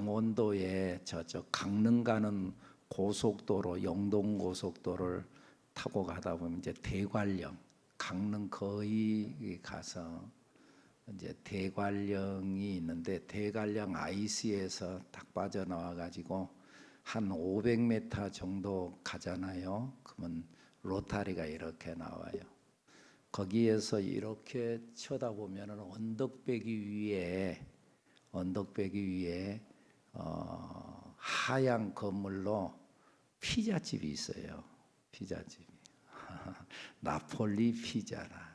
강원도에 저쪽 강릉 가는 고속도로 영동 고속도로를 타고 가다 보면 이제 대관령 강릉 거의 가서 이제 대관령이 있는데 대관령 IC에서 딱 빠져나와 가지고 한 500m 정도 가잖아요. 그러면 로타리가 이렇게 나와요. 거기에서 이렇게 쳐다보면 언덕배기 위에 하얀 건물로 피자집이 있어요. 피자집이 나폴리 피자라.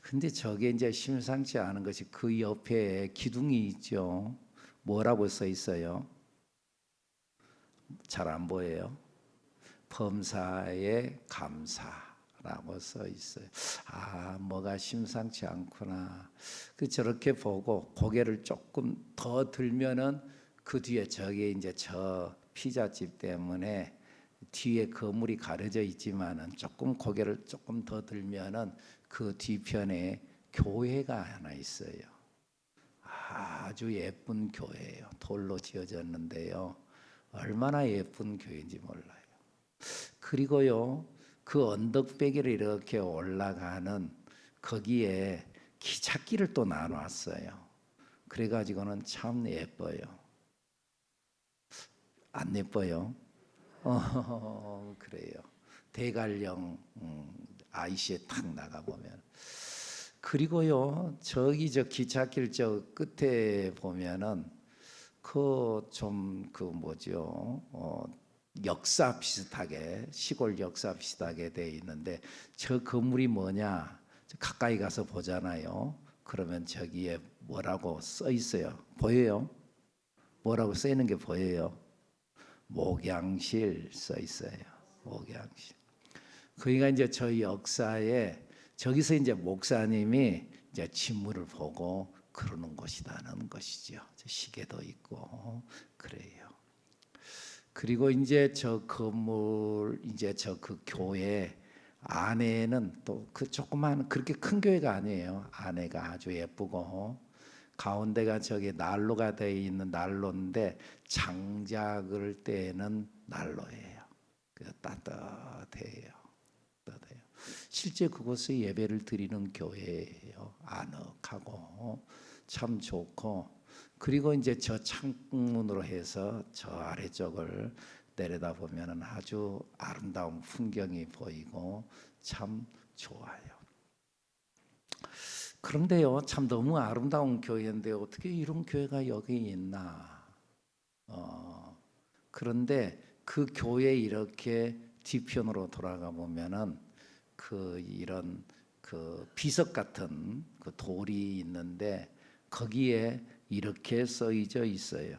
근데 저게 이제 심상치 않은 것이 그 옆에 기둥이 있죠. 뭐라고 써 있어요? 잘 안 보여요. 범사에 감사라고 써 있어요. 아, 뭐가 심상치 않구나. 그 저렇게 보고 고개를 조금 더 들면은 그 뒤에 저게 이제 저 피자집 때문에 뒤에 건물이 가려져 있지만은 조금 고개를 조금 더 들면은 그 뒤편에 교회가 하나 있어요. 아주 예쁜 교회예요. 돌로 지어졌는데요. 얼마나 예쁜 교회인지 몰라요. 그리고요, 그 언덕배기를 이렇게 올라가는 거기에 기찻길을 또 나눴어요. 그래가지고는 참 예뻐요. 안 예뻐요? 그래요. 대관령 IC에 탁 나가 보면. 그리고요, 저기 저 기찻길 저 끝에 보면은 역사 비슷하게 시골 역사 비슷하게 돼 있는데 저 건물이 뭐냐? 가까이 가서 보잖아요. 그러면 저기에 뭐라고 써 있어요? 보여요? 뭐라고 써 있는 게 보여요? 목양실 써 있어요. 목양실. 그러니까 이제 저희 역사에 저기서 이제 목사님이 이제 진물을 보고 그러는 곳이라는 것이죠. 시계도 있고 그래요. 그리고 이제 저 건물 이제 저 그 교회 안에는 또 그 조그만 그렇게 큰 교회가 아니에요. 안에가 아주 예쁘고 가운데가 저기 난로가 되어 있는 난로인데 장작을 떼는 난로예요. 따뜻해요. 따뜻해요. 실제 그곳에 예배를 드리는 교회예요. 아늑하고 참 좋고 그리고 이제 저 창문으로 해서 저 아래쪽을 내려다 보면은 아주 아름다운 풍경이 보이고 참 좋아요. 그런데요, 참 너무 아름다운 교회인데 어떻게 이런 교회가 여기 있나? 그런데 그 교회 이렇게 뒤편으로 돌아가 보면은 이런 비석 같은 그 돌이 있는데 거기에 이렇게 써져 있어요.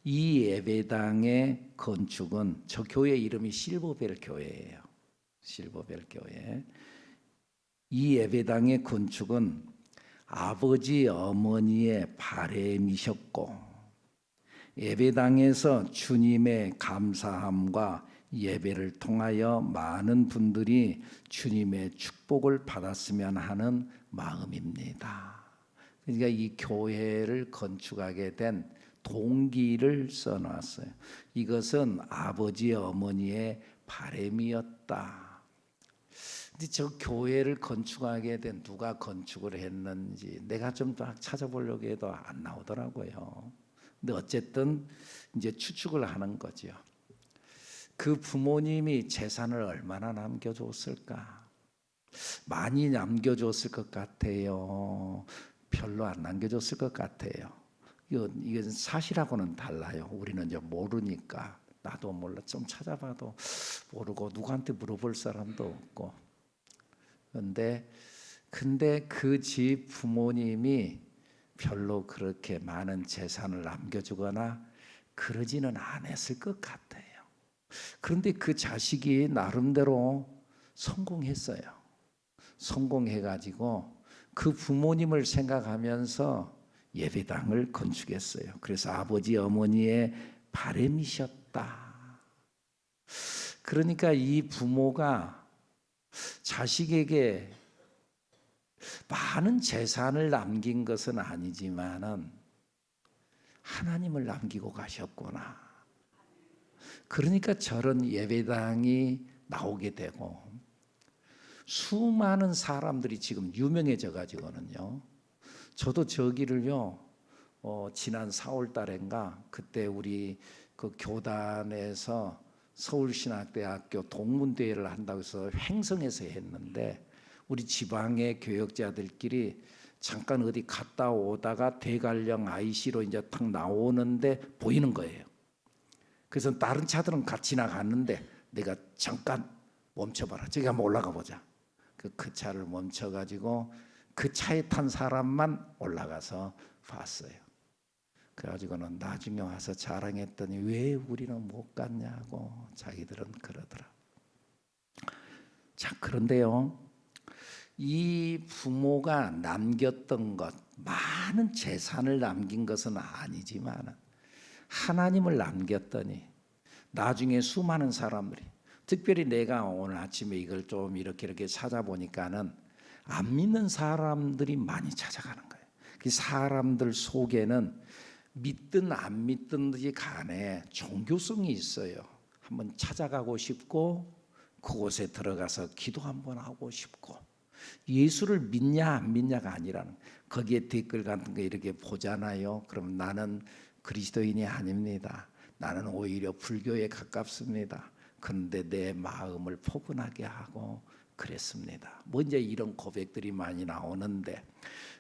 이 예배당의 건축은 저 교회 이름이 실버벨 교회예요. 실버벨 교회. 이 예배당의 건축은 아버지 어머니의 바램이셨고 예배당에서 주님의 감사함과 예배를 통하여 많은 분들이 주님의 축복을 받았으면 하는 마음입니다. 그러니까 이 교회를 건축하게 된 동기를 써놨어요. 이것은 아버지 어머니의 바람이었다. 근데 저 교회를 건축하게 된 누가 건축을 했는지 내가 좀 찾아보려고 해도 안 나오더라고요. 근데 어쨌든 이제 추측을 하는 거죠. 그 부모님이 재산을 얼마나 남겨줬을까? 많이 남겨줬을 것 같아요. 별로 안 남겨줬을 것 같아요. 이건 사실하고는 달라요. 우리는 이제 모르니까. 나도 몰라. 좀 찾아봐도 모르고 누구한테 물어볼 사람도 없고. 근데 그 집 부모님이 별로 그렇게 많은 재산을 남겨주거나 그러지는 않았을 것 같아요. 그런데 그 자식이 나름대로 성공했어요. 성공해가지고 그 부모님을 생각하면서 예배당을 건축했어요. 그래서 아버지 어머니의 바람이셨다. 그러니까 이 부모가 자식에게 많은 재산을 남긴 것은 아니지만은 하나님을 남기고 가셨구나. 그러니까 저런 예배당이 나오게 되고 수많은 사람들이 지금 유명해져 가지고는요. 저도 저기를요. 지난 4월 달인가 그때 우리 그 교단에서 서울신학대학교 동문대회를 한다고 해서 횡성에서 했는데 우리 지방의 교역자들끼리 잠깐 어디 갔다 오다가 대관령 IC로 이제 탁 나오는데 보이는 거예요. 그래서 다른 차들은 같이 나갔는데 내가 잠깐 멈춰봐라. 저기 한번 올라가 보자. 그 차를 멈춰가지고 그 차에 탄 사람만 올라가서 봤어요. 그래가지고는 나중에 와서 자랑했더니 왜 우리는 못 갔냐고 자기들은 그러더라. 자, 그런데요. 이 부모가 남겼던 것, 많은 재산을 남긴 것은 아니지만 하나님을 남겼더니 나중에 수많은 사람들이, 특별히 내가 오늘 아침에 이걸 좀 이렇게 찾아보니까는 안 믿는 사람들이 많이 찾아가는 거예요. 그 사람들 속에는 믿든 안 믿든지 간에 종교성이 있어요. 한번 찾아가고 싶고 그곳에 들어가서 기도 한번 하고 싶고 예수를 믿냐 안 믿냐가 아니라는, 거기에 댓글 같은 거 이렇게 보잖아요. 그럼 나는 그리스도인이 아닙니다. 나는 오히려 불교에 가깝습니다. 그런데 내 마음을 포근하게 하고 그랬습니다. 뭐 이제 이런 고백들이 많이 나오는데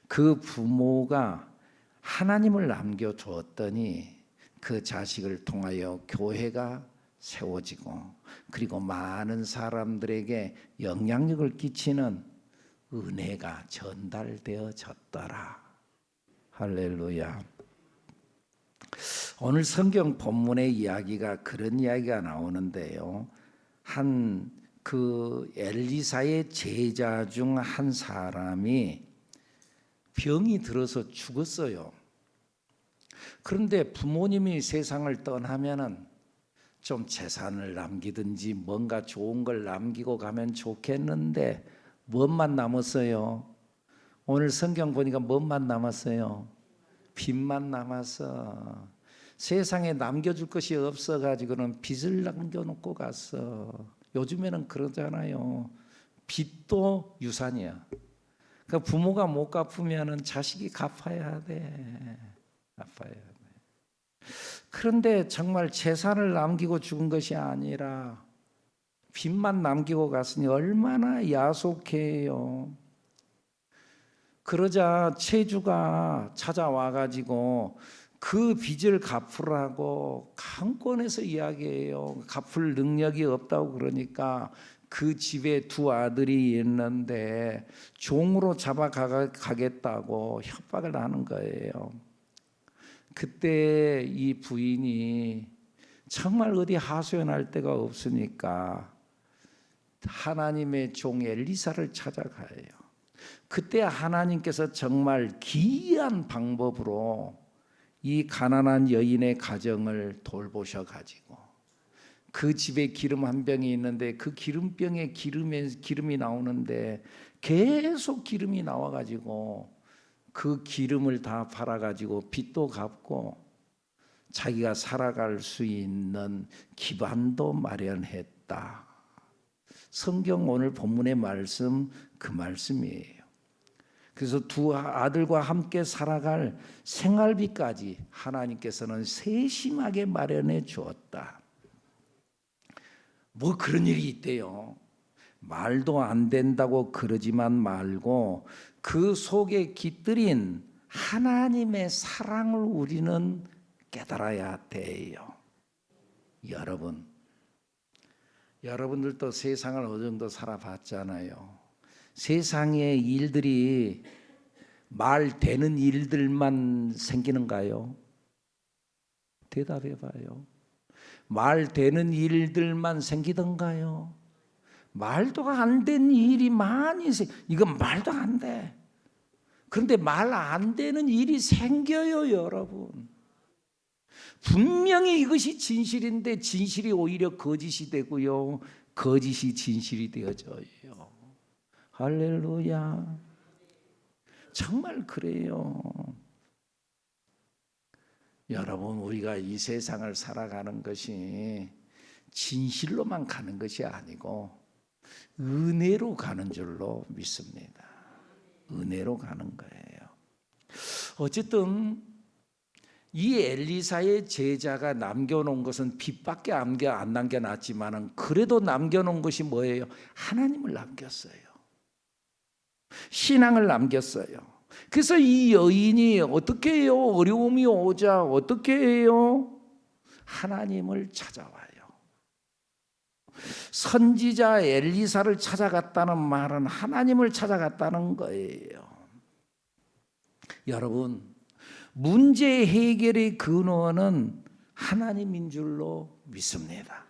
그 부모가 하나님을 남겨주었더니 그 자식을 통하여 교회가 세워지고 그리고 많은 사람들에게 영향력을 끼치는 은혜가 전달되어졌더라. 할렐루야. 오늘 성경 본문의 이야기가 그런 이야기가 나오는데요. 한 그 엘리사의 제자 중 한 사람이 병이 들어서 죽었어요. 그런데 부모님이 세상을 떠나면은 좀 재산을 남기든지 뭔가 좋은 걸 남기고 가면 좋겠는데 뭔만 남았어요? 오늘 성경 보니까 뭔만 남았어요? 빚만 남았어. 세상에 남겨줄 것이 없어가지고는 빚을 남겨놓고 갔어. 요즘에는 그러잖아요. 빚도 유산이야. 그러니까 부모가 못 갚으면은 자식이 갚아야 돼. 갚아야 돼. 그런데 정말 재산을 남기고 죽은 것이 아니라 빚만 남기고 갔으니 얼마나 야속해요. 그러자 채주가 찾아와 가지고 그 빚을 갚으라고 강권해서 이야기해요. 갚을 능력이 없다고 그러니까 그 집에 두 아들이 있는데 종으로 잡아가겠다고 협박을 하는 거예요. 그때 이 부인이 정말 어디 하소연할 데가 없으니까 하나님의 종 엘리사를 찾아가요. 그때 하나님께서 정말 기이한 방법으로 이 가난한 여인의 가정을 돌보셔 가지고 그 집에 기름 한 병이 있는데 그 기름병에 기름이 나오는데 계속 기름이 나와 가지고 그 기름을 다 팔아 가지고 빚도 갚고 자기가 살아갈 수 있는 기반도 마련했다. 성경 오늘 본문의 말씀 그 말씀이에요. 그래서 두 아들과 함께 살아갈 생활비까지 하나님께서는 세심하게 마련해 주었다. 뭐 그런 일이 있대요. 말도 안 된다고 그러지만 말고 그 속에 깃들인 하나님의 사랑을 우리는 깨달아야 돼요. 여러분들도 세상을 어느 정도 살아봤잖아요. 세상의 일들이 말 되는 일들만 생기는가요? 대답해봐요. 말 되는 일들만 생기던가요? 말도 안 되는 일이 많이 이건 말도 안 돼. 그런데 말 안 되는 일이 생겨요, 여러분. 분명히 이것이 진실인데 진실이 오히려 거짓이 되고요. 거짓이 진실이 되어져요. 할렐루야. 정말 그래요. 여러분, 우리가 이 세상을 살아가는 것이 진실로만 가는 것이 아니고 은혜로 가는 줄로 믿습니다. 은혜로 가는 거예요. 어쨌든 이 엘리사의 제자가 남겨놓은 것은 빛밖에 안 남겨놨지만 그래도 남겨놓은 것이 뭐예요? 하나님을 남겼어요. 신앙을 남겼어요. 그래서 이 여인이 어떻게 해요? 어려움이 오자 어떻게 해요? 하나님을 찾아와요. 선지자 엘리사를 찾아갔다는 말은 하나님을 찾아갔다는 거예요. 여러분, 문제 해결의 근원은 하나님인 줄로 믿습니다.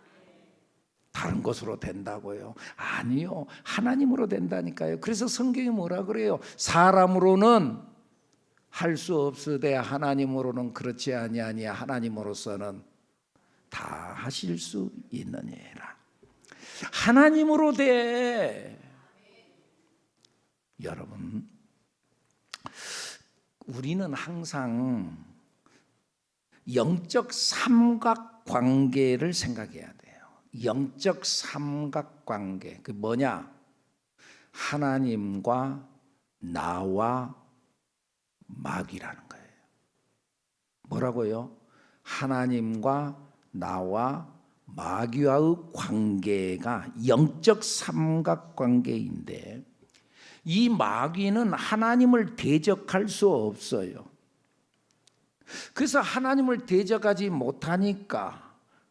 다른 것으로 된다고요? 아니요, 하나님으로 된다니까요. 그래서 성경이 뭐라 그래요? 사람으로는 할 수 없으되 하나님으로는 그렇지 아니하니 하나님으로서는 다 하실 수 있느니라. 하나님으로 돼. 여러분, 우리는 항상 영적 삼각관계를 생각해야 돼요. 영적 삼각관계, 그 뭐냐? 하나님과 나와 마귀라는 거예요. 뭐라고요? 하나님과 나와 마귀와의 관계가 영적 삼각관계인데, 이 마귀는 하나님을 대적할 수 없어요. 그래서 하나님을 대적하지 못하니까,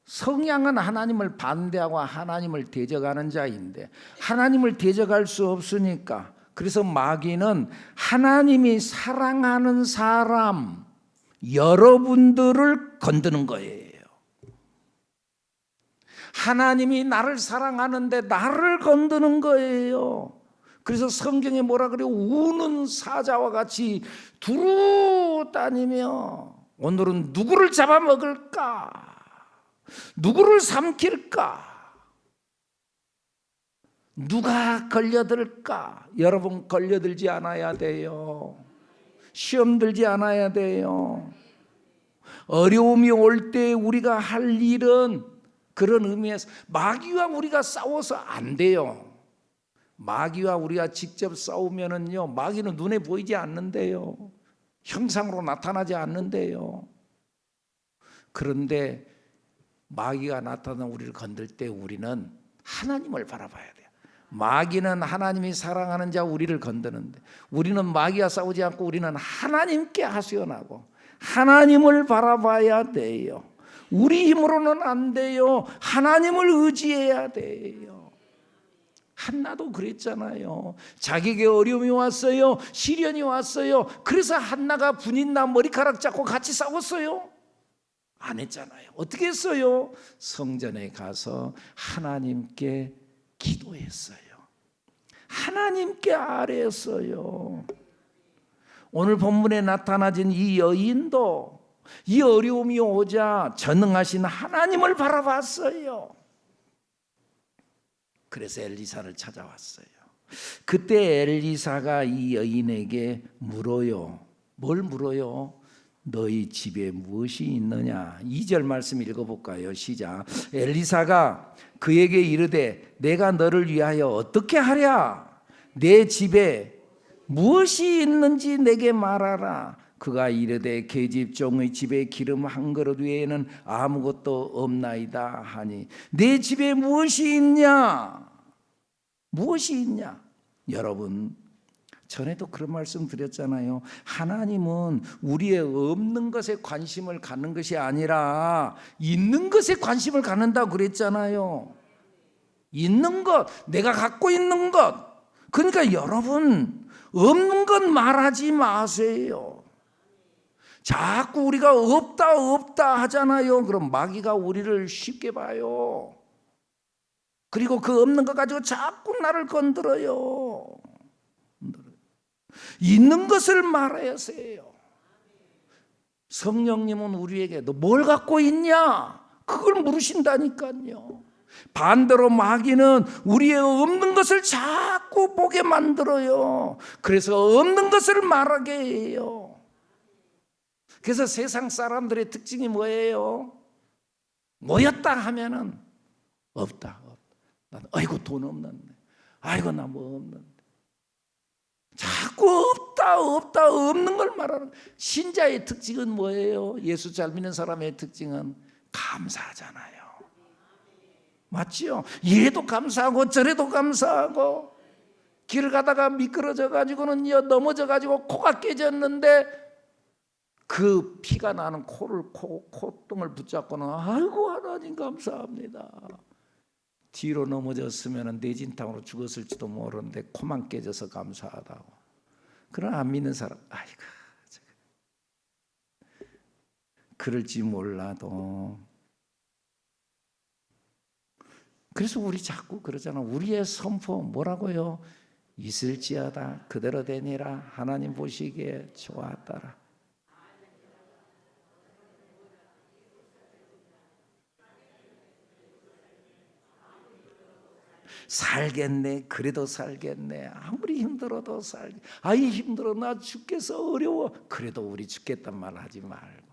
성향은 하나님을 반대하고 하나님을 대적하는 자인데 하나님을 대적할 수 없으니까, 그래서 마귀는 하나님이 사랑하는 사람, 여러분들을 건드는 거예요. 하나님이 나를 사랑하는데 나를 건드는 거예요. 그래서 성경에 뭐라 그래요? 우는 사자와 같이 두루 다니며 오늘은 누구를 잡아먹을까? 누구를 삼킬까? 누가 걸려들까? 여러분, 걸려들지 않아야 돼요. 시험 들지 않아야 돼요. 어려움이 올 때 우리가 할 일은 그런 의미에서 마귀와 우리가 싸워서 안 돼요. 마귀와 우리가 직접 싸우면은요, 마귀는 눈에 보이지 않는데요. 형상으로 나타나지 않는데요. 그런데 마귀가 나타나 우리를 건들 때 우리는 하나님을 바라봐야 돼요. 마귀는 하나님이 사랑하는 자 우리를 건드는데, 우리는 마귀와 싸우지 않고 우리는 하나님께 하소연하고 하나님을 바라봐야 돼요. 우리 힘으로는 안 돼요. 하나님을 의지해야 돼요. 한나도 그랬잖아요. 자기에게 어려움이 왔어요. 시련이 왔어요. 그래서 한나가 분인나 머리카락 잡고 같이 싸웠어요? 안 했잖아요. 어떻게 했어요? 성전에 가서 하나님께 기도했어요. 하나님께 아뢰었어요. 오늘 본문에 나타나진 이 여인도 이 어려움이 오자 전능하신 하나님을 바라봤어요. 그래서 엘리사를 찾아왔어요. 그때 엘리사가 이 여인에게 물어요. 뭘 물어요? 너희 집에 무엇이 있느냐? 2절 말씀 읽어볼까요? 시작. 엘리사가 그에게 이르되 내가 너를 위하여 어떻게 하랴? 내 집에 무엇이 있는지 내게 말하라. 그가 이르되 계집 종의 집에 기름 한 그릇 외에는 아무것도 없나이다 하니, 내 집에 무엇이 있냐? 무엇이 있냐? 여러분, 전에도 그런 말씀 드렸잖아요. 하나님은 우리의 없는 것에 관심을 갖는 것이 아니라 있는 것에 관심을 갖는다고 그랬잖아요. 있는 것, 내가 갖고 있는 것. 그러니까 여러분, 없는 것 말하지 마세요. 자꾸 우리가 없다 하잖아요. 그럼 마귀가 우리를 쉽게 봐요. 그리고 그 없는 것 가지고 자꾸 나를 건드려요. 있는 것을 말해야 해요. 성령님은 우리에게 너 뭘 갖고 있냐? 그걸 물으신다니까요. 반대로 마귀는 우리의 없는 것을 자꾸 보게 만들어요. 그래서 없는 것을 말하게 해요. 그래서 세상 사람들의 특징이 뭐예요? 모였다 하면은 없다. 난 아이고 돈 없는데, 아이고 나 뭐 없는데. 자꾸 없다 없는 걸 말하는. 신자의 특징은 뭐예요? 예수 잘 믿는 사람의 특징은 감사하잖아요. 맞지요? 이래도 감사하고 저래도 감사하고, 길을 가다가 미끄러져 가지고는 넘어져 가지고 코가 깨졌는데 그 피가 나는 콧등을 붙잡고는 아이고 하나님 감사합니다. 뒤로 넘어졌으면 뇌진탕으로 죽었을지도 모르는데 코만 깨져서 감사하다고. 그러나 안 믿는 사람, 아이고 그럴지 몰라도. 그래서 우리 자꾸 그러잖아. 우리의 선포 뭐라고요? 있을지어다 그대로 되니라 하나님 보시기에 좋았더라. 살겠네. 그래도 살겠네. 아무리 힘들어도 살겠네. 아이 힘들어 나 죽겠어 어려워. 그래도 우리 죽겠단 말 하지 말고,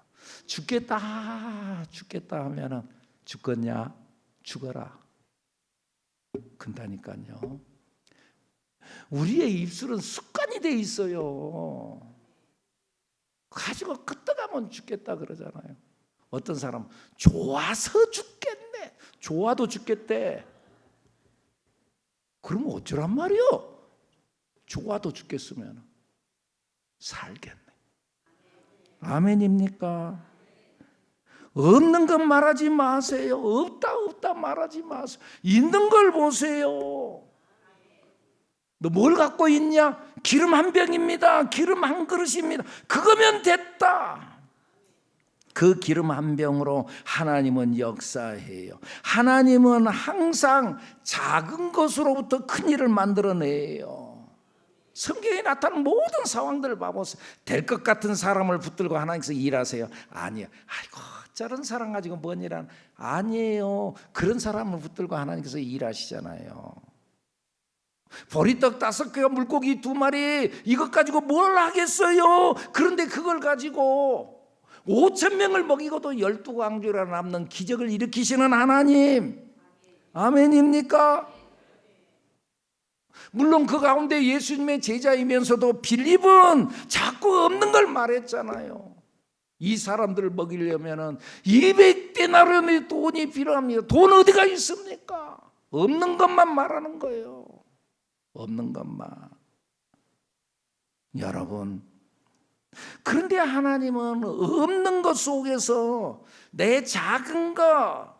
죽겠다 하면은 죽겠냐? 죽어라. 근다니까요. 우리의 입술은 습관이 돼 있어요. 가지고 끄떡하면 죽겠다 그러잖아요. 어떤 사람은 좋아서 죽겠네. 좋아도 죽겠대. 그러면 어쩌란 말이요? 좋아도 죽겠으면 살겠네. 아멘입니까? 없는 것 말하지 마세요. 없다 말하지 마세요. 있는 걸 보세요. 너 뭘 갖고 있냐? 기름 한 병입니다. 기름 한 그릇입니다. 그거면 됐다. 그 기름 한 병으로 하나님은 역사해요. 하나님은 항상 작은 것으로부터 큰 일을 만들어내요. 성경에 나타난 모든 상황들을 봐보세요. 될 것 같은 사람을 붙들고 하나님께서 일하세요? 아니요. 아이고 저런 사람 가지고 뭔 일 하나? 아니에요. 그런 사람을 붙들고 하나님께서 일하시잖아요. 보리떡 5개와 물고기 2마리 이것 가지고 뭘 하겠어요? 그런데 그걸 가지고 5,000명을 먹이고도 12광주라 남는 기적을 일으키시는 하나님. 아멘입니까? 물론 그 가운데 예수님의 제자이면서도 빌립은 자꾸 없는 걸 말했잖아요. 이 사람들을 먹이려면 200데나리온의 돈이 필요합니다. 돈 어디가 있습니까? 없는 것만 말하는 거예요. 없는 것만. 여러분, 그런데 하나님은 없는 것 속에서 내 작은 거,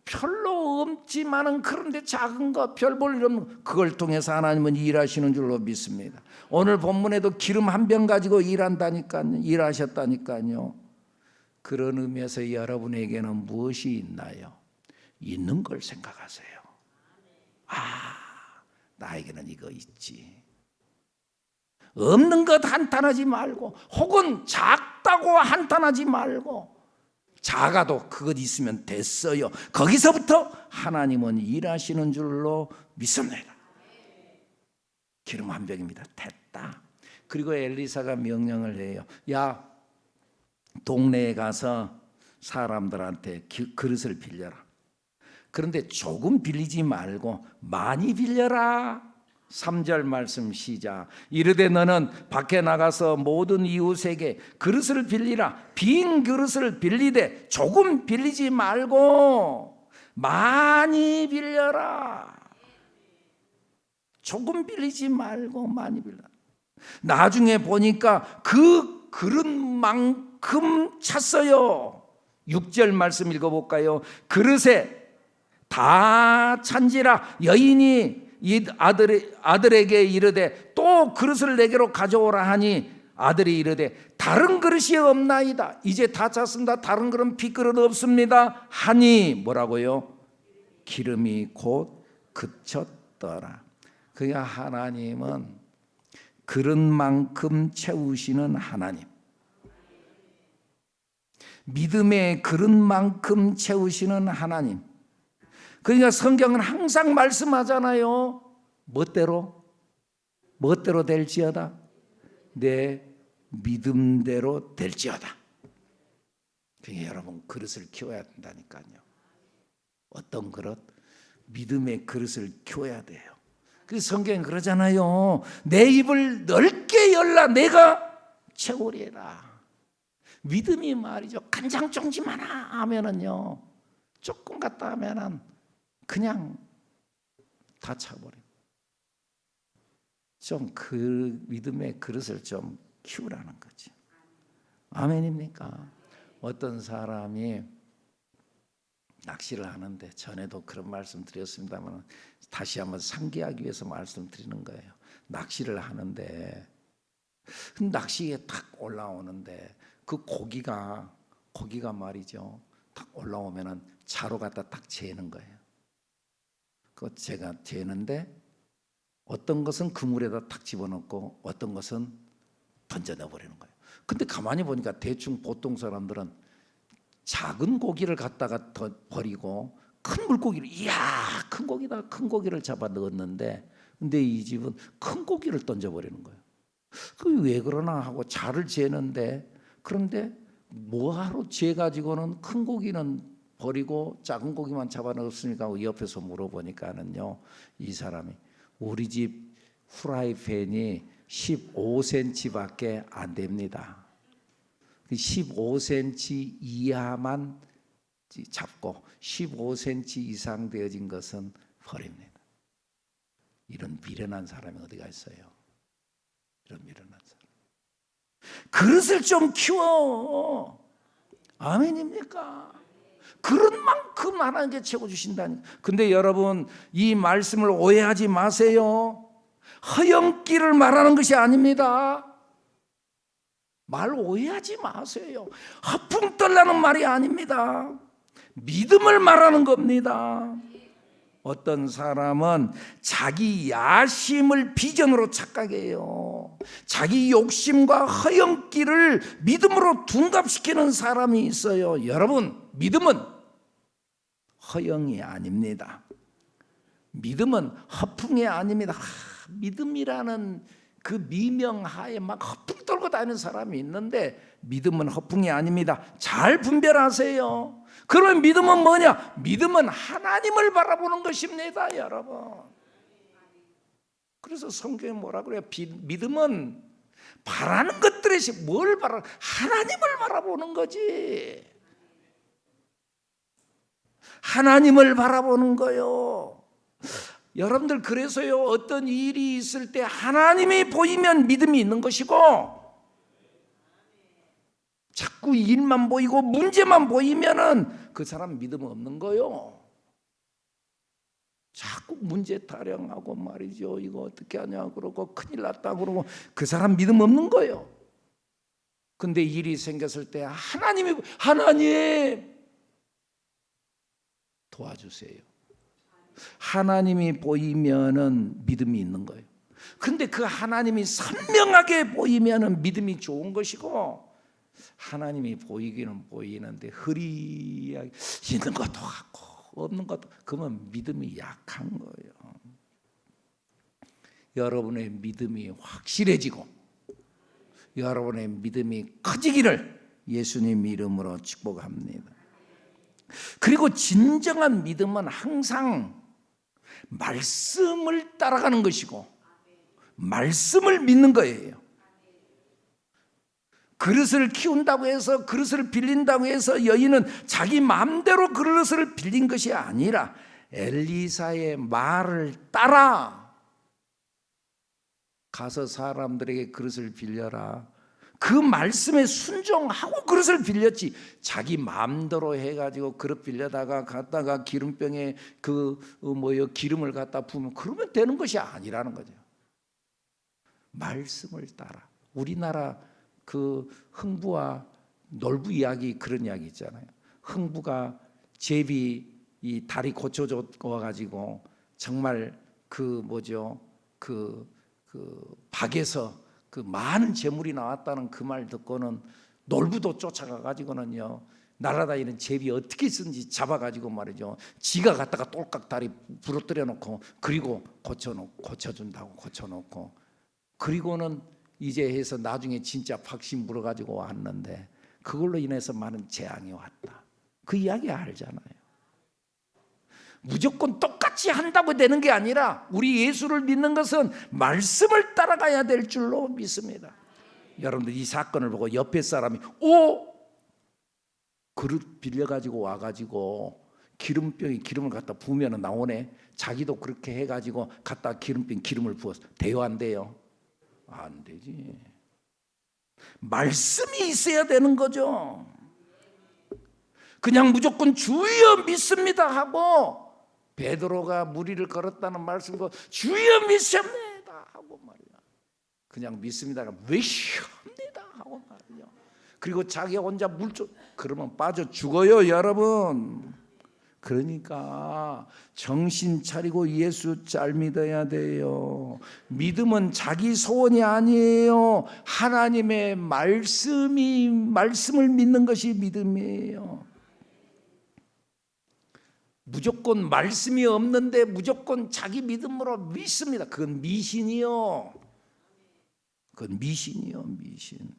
별로 없지만은 그런데 작은 거, 별 볼 일 없는 그걸 통해서 하나님은 일하시는 줄로 믿습니다. 오늘 본문에도 기름 한 병 가지고 일한다니까요. 일하셨다니까요. 그런 의미에서 여러분에게는 무엇이 있나요? 있는 걸 생각하세요. 나에게는 이거 있지. 없는 것 한탄하지 말고, 혹은 작다고 한탄하지 말고, 작아도 그것 있으면 됐어요. 거기서부터 하나님은 일하시는 줄로 믿습니다. 기름 한 병입니다. 됐다. 그리고 엘리사가 명령을 해요. 야, 동네에 가서 사람들한테 그릇을 빌려라. 그런데 조금 빌리지 말고 많이 빌려라. 3절 말씀 시작. 이르되 너는 밖에 나가서 모든 이웃에게 그릇을 빌리라. 빈 그릇을 빌리되 조금 빌리지 말고 많이 빌려라. 조금 빌리지 말고 많이 빌려라. 나중에 보니까 그 그릇만큼 찼어요. 6절 말씀 읽어볼까요? 그릇에 다 찬지라. 여인이 이 아들에게 이르되 또 그릇을 내게로 가져오라 하니 아들이 이르되 다른 그릇이 없나이다. 이제 다 찼습니다. 다른 그릇 핏그릇 없습니다 하니 뭐라고요? 기름이 곧 그쳤더라. 그러니까 하나님은 그릇만큼 채우시는 하나님, 믿음의 그릇만큼 채우시는 하나님. 그러니까 성경은 항상 말씀하잖아요. 멋대로 될지어다. 내 믿음대로 될지어다. 그러니까 여러분 그릇을 키워야 된다니까요. 어떤 그릇? 믿음의 그릇을 키워야 돼요. 그래서 성경은 그러잖아요. 내 입을 넓게 열라 내가 채우리라. 믿음이 말이죠. 간장 종지만 하면은요, 조금 갖다 하면은 그냥 다 차버려요. 좀 그 믿음의 그릇을 좀 키우라는 거죠. 아멘입니까? 어떤 사람이 낚시를 하는데, 전에도 그런 말씀 드렸습니다만 다시 한번 상기하기 위해서 말씀드리는 거예요. 낚시를 하는데 낚시에 탁 올라오는데 그 고기가 말이죠, 탁 올라오면은 자로 갖다 딱 재는 거예요. 그 제가 재는데 어떤 것은 그물에다 탁 집어넣고 어떤 것은 던져내 버리는 거예요. 근데 가만히 보니까 대충 보통 사람들은 작은 고기를 갖다가 더 버리고 큰 물고기를, 이야 큰 고기다, 큰 고기를 잡아 넣었는데, 근데 이 집은 큰 고기를 던져버리는 거예요. 그 왜 그러나 하고 자를 재는데, 그런데 뭐하러 재가지고는 큰 고기는 버리고 작은 고기만 잡아 넣었으니까 옆에서 물어보니까는요, 이 사람이 우리 집 후라이팬이 15cm밖에 안 됩니다. 15cm 이하만 잡고 15cm 이상 되어진 것은 버립니다. 이런 미련한 사람이 어디가 있어요? 이런 미련한 사람. 그릇을 좀 키워. 아멘입니까? 그릇만큼 하나님께 채워주신다니. 근데 여러분, 이 말씀을 오해하지 마세요. 허영기를 말하는 것이 아닙니다. 말 오해하지 마세요. 허풍 떨라는 말이 아닙니다. 믿음을 말하는 겁니다. 어떤 사람은 자기 야심을 비전으로 착각해요. 자기 욕심과 허영기를 믿음으로 둔갑시키는 사람이 있어요. 여러분, 믿음은 허영이 아닙니다. 믿음은 허풍이 아닙니다. 믿음이라는 그 미명하에 막 허풍 떨고 다니는 사람이 있는데, 믿음은 허풍이 아닙니다. 잘 분별하세요. 그러면 믿음은 뭐냐? 믿음은 하나님을 바라보는 것입니다, 여러분. 그래서 성경에 뭐라 그래요? 믿음은 바라는 것들에 뭘 바라? 하나님을 바라보는 거지. 하나님을 바라보는 거요. 여러분들, 그래서요, 어떤 일이 있을 때 하나님이 보이면 믿음이 있는 것이고, 자꾸 일만 보이고 문제만 보이면은 그 사람 믿음 없는 거요. 자꾸 문제 타령하고 말이죠, 이거 어떻게 하냐 그러고 큰일 났다 그러고, 그 사람 믿음 없는 거요. 근데 일이 생겼을 때 하나님 도와주세요. 하나님이 보이면은 믿음이 있는 거예요. 근데 그 하나님이 선명하게 보이면은 믿음이 좋은 것이고, 하나님이 보이기는 보이는데 흐리하게 있는 것도 같고 없는 것도, 그러면 믿음이 약한 거예요. 여러분의 믿음이 확실해지고 여러분의 믿음이 커지기를 예수님 이름으로 축복합니다. 그리고 진정한 믿음은 항상 말씀을 따라가는 것이고 말씀을 믿는 거예요. 그릇을 키운다고 해서, 그릇을 빌린다고 해서 여인은 자기 마음대로 그릇을 빌린 것이 아니라 엘리사의 말을 따라 가서 사람들에게 그릇을 빌려라, 그 말씀에 순종하고 그릇을 빌렸지, 자기 마음대로 해가지고 그릇 빌려다가 갖다가 기름병에 기름을 갖다 부으면 그러면 되는 것이 아니라는 거죠. 말씀을 따라. 우리나라 그 흥부와 놀부 이야기, 그런 이야기 있잖아요. 흥부가 제비 이 다리 고쳐줘 가지고 정말 그 박에서 그 많은 재물이 나왔다는 그 말 듣고는 놀부도 쫓아가 가지고는요, 날아다니는 제비 어떻게 쓰는지 잡아가지고 말이죠, 지가 갖다가 똘깍 다리 부러뜨려 놓고, 그리고 고쳐준다고 고쳐놓고, 그리고는 이제 해서 나중에 진짜 박신 물어가지고 왔는데, 그걸로 인해서 많은 재앙이 왔다. 그 이야기 알잖아요. 무조건 똑같이 한다고 되는 게 아니라 우리 예수를 믿는 것은 말씀을 따라가야 될 줄로 믿습니다. 여러분들 이 사건을 보고 옆에 사람이 그릇 빌려가지고 와가지고 기름병에 기름을 갖다 부으면 나오네. 자기도 그렇게 해가지고 갖다 기름병 기름을 부어서 돼요, 안 돼요? 안 되지. 말씀이 있어야 되는 거죠. 그냥 무조건 주여 믿습니다 하고, 베드로가 무리를 걸었다는 말씀과 주여 믿습니다 하고 말이야. 그냥 믿습니다가 믿습니다 하고 말이야. 그리고 자기 혼자 물좀 그러면 빠져 죽어요, 여러분. 그러니까 정신 차리고 예수 잘 믿어야 돼요. 믿음은 자기 소원이 아니에요. 하나님의 말씀을 믿는 것이 믿음이에요. 무조건 말씀이 없는데 무조건 자기 믿음으로 믿습니다. 그건 미신이요. 그건 미신이요, 미신.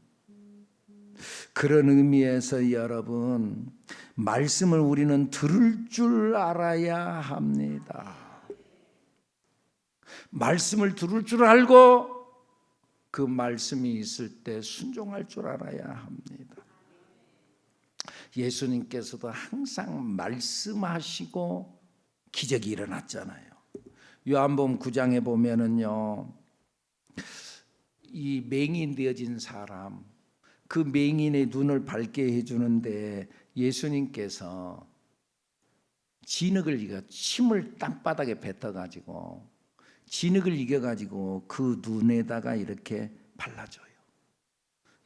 그런 의미에서 여러분, 말씀을 우리는 들을 줄 알아야 합니다. 말씀을 들을 줄 알고 그 말씀이 있을 때 순종할 줄 알아야 합니다. 예수님께서도 항상 말씀하시고 기적이 일어났잖아요. 요한복음 9장에 보면은요, 이 맹인 되어진 사람, 그 맹인의 눈을 밝게 해주는데 예수님께서 진흙을 이겨 침을 땅바닥에 뱉어가지고 진흙을 이겨가지고 그 눈에다가 이렇게 발라줘요.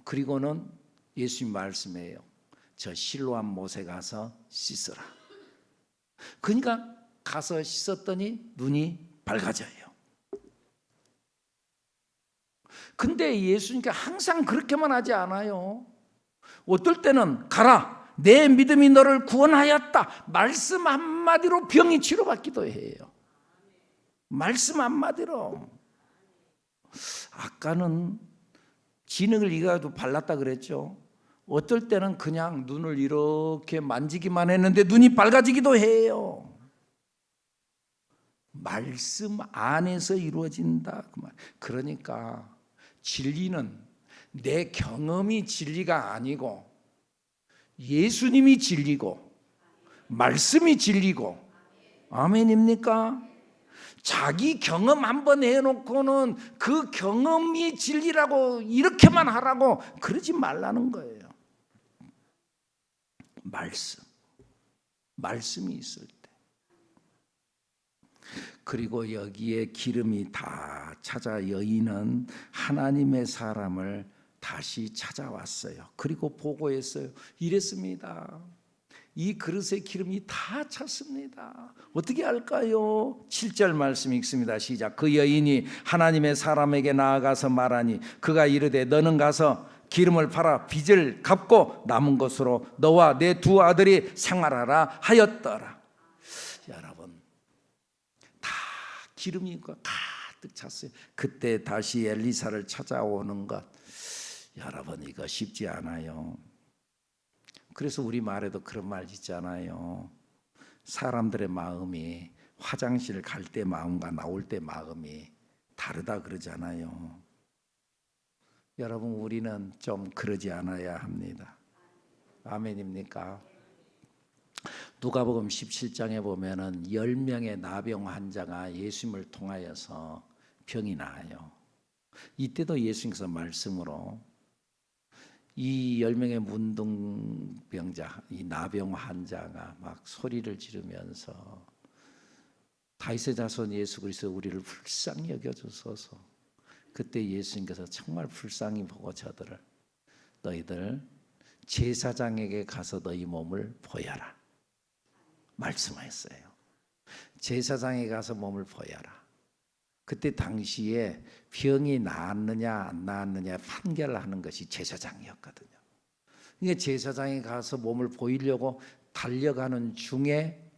그리고는 예수님 말씀해요. 저 실로암 못에 가서 씻으라. 그러니까 가서 씻었더니 눈이 밝아져요. 근데 예수님께서 항상 그렇게만 하지 않아요. 어떨 때는 가라, 내 믿음이 너를 구원하였다, 말씀 한마디로 병이 치료받기도 해요. 말씀 한마디로. 아까는 진흙을 이가도 발랐다 그랬죠. 어떨 때는 그냥 눈을 이렇게 만지기만 했는데 눈이 밝아지기도 해요. 말씀 안에서 이루어진다. 그러니까 진리는 내 경험이 진리가 아니고 예수님이 진리고 말씀이 진리고, 아멘입니까? 자기 경험 한번 해놓고는 그 경험이 진리라고 이렇게만 하라고 그러지 말라는 거예요. 말씀이 있을 때. 그리고 여기에 기름이 다 찾아 여인은 하나님의 사람을 다시 찾아왔어요. 그리고 보고했어요. 이랬습니다. 이 그릇에 기름이 다 찼습니다. 어떻게 할까요? 7절 말씀 읽습니다. 시작. 그 여인이 하나님의 사람에게 나아가서 말하니 그가 이르되 너는 가서 기름을 팔아 빚을 갚고 남은 것으로 너와 내 두 아들이 생활하라 하였더라. 여러분, 다 기름이 가득 찼어요. 그때 다시 엘리사를 찾아오는 것, 여러분 이거 쉽지 않아요. 그래서 우리 말에도 그런 말 있잖아요. 사람들의 마음이 화장실 갈 때 마음과 나올 때 마음이 다르다 그러잖아요. 여러분, 우리는 좀 그러지 않아야 합니다. 아멘입니까? 누가복음 17장에 보면은 10명의 나병 환자가 예수님을 통하여서 병이 나아요. 이때도 예수님께서 말씀으로 이 10명의 문둥병자, 이 나병 환자가 막 소리를 지르면서 다윗의 자손 예수 그리스도 우리를 불쌍히 여겨주소서. 그때 예수님께서 정말 불쌍히 보고 저들을, 너희들 제사장에게 가서 너희 몸을 보여라 말씀하셨어요. 제사장에 가서 몸을 보여라. 그때 당시에 병이 나았느냐 안 나았느냐 판결하는 것이 제사장이었거든요. 그러니까 제사장에 가서 몸을 보이려고 달려가는 중에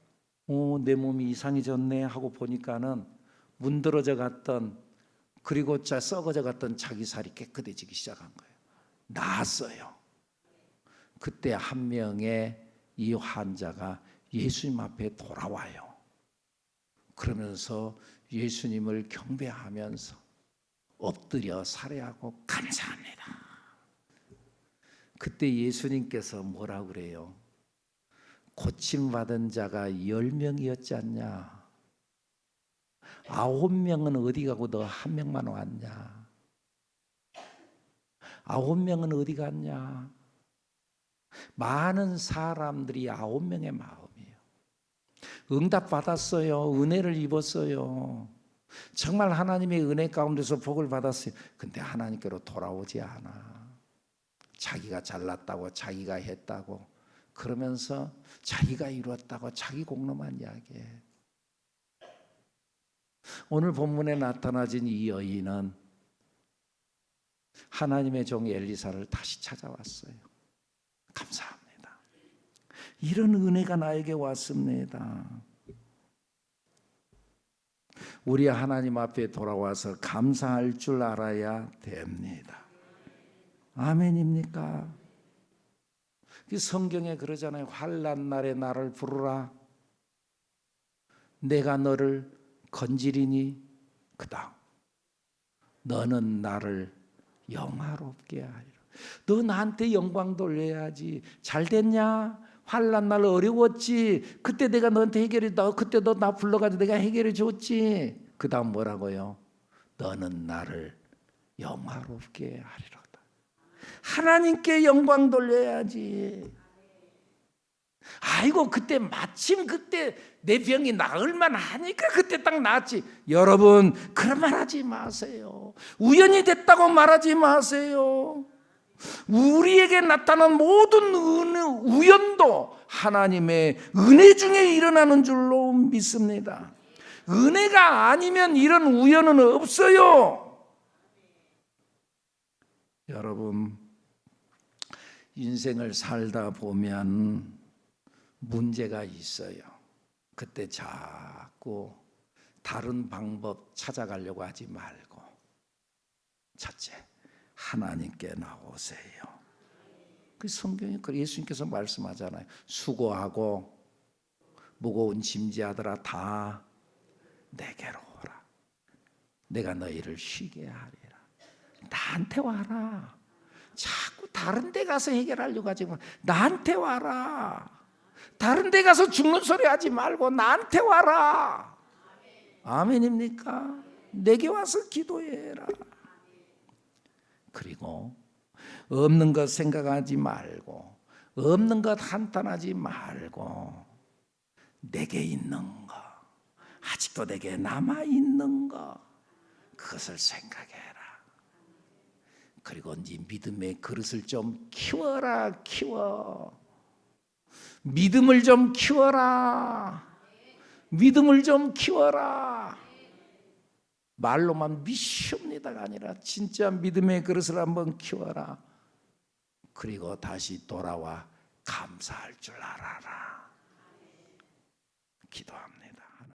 내 몸이 이상해졌네 하고 보니까는 문드러져 갔던, 그리고 썩어져 갔던 자기 살이 깨끗해지기 시작한 거예요. 나았어요. 그때 한 명의 이 환자가 예수님 앞에 돌아와요. 그러면서 예수님을 경배하면서 엎드려 살해하고 감사합니다. 그때 예수님께서 뭐라고 그래요? 고침받은 자가 10명이었지 않냐? 9명은 어디 가고 너 1명만 왔냐? 9명은 어디 갔냐? 많은 사람들이 9명의 마음이에요. 응답 받았어요. 은혜를 입었어요. 정말 하나님의 은혜 가운데서 복을 받았어요. 근데 하나님께로 돌아오지 않아. 자기가 잘났다고, 자기가 했다고, 그러면서 자기가 이루었다고 자기 공로만 이야기해. 오늘 본문에 나타나진 이 여인은 하나님의 종 엘리사를 다시 찾아왔어요. 감사합니다. 이런 은혜가 나에게 왔습니다. 우리 하나님 앞에 돌아와서 감사할 줄 알아야 됩니다. 아멘입니까? 성경에 그러잖아요. 환난 날에 나를 부르라. 내가 너를 건지리니 그다음 너는 나를 영화롭게 하리라. 너 나한테 영광 돌려야지. 잘 됐냐? 환난 날 어려웠지. 그때 내가 너한테 해결했다. 그때 너 나 불러가지고 내가 해결해 줬지. 그 다음 뭐라고요? 너는 나를 영화롭게 하리로다. 하나님께 영광 돌려야지. 아이고 그때 마침 그때 내 병이 나을만 하니까 그때 딱 나았지. 여러분 그런 말 하지 마세요. 우연히 됐다고 말하지 마세요. 우리에게 나타난 모든 우연도 하나님의 은혜 중에 일어나는 줄로 믿습니다. 은혜가 아니면 이런 우연은 없어요. 여러분 인생을 살다 보면 문제가 있어요. 그때 자꾸 다른 방법 찾아가려고 하지 말고 첫째 하나님께 나오세요. 그 성경에 예수님께서 말씀하잖아요. 수고하고 무거운 짐지하더라 다 내게로 오라. 내가 너희를 쉬게 하리라. 나한테 와라. 자꾸 다른 데 가서 해결하려고 하지 말고 나한테 와라. 다른 데 가서 죽는 소리 하지 말고 나한테 와라. 아멘입니까? 내게 와서 기도해라. 그리고 없는 것 생각하지 말고 없는 것 한탄하지 말고 내게 있는 것, 아직도 내게 남아있는 것, 그것을 생각해라. 그리고 네 믿음의 그릇을 좀 키워라. 믿음을 좀 키워라. 믿음을 좀 키워라. 말로만 미시옵니다가 아니라 진짜 믿음의 그릇을 한번 키워라. 그리고 다시 돌아와 감사할 줄 알아라. 기도합니다.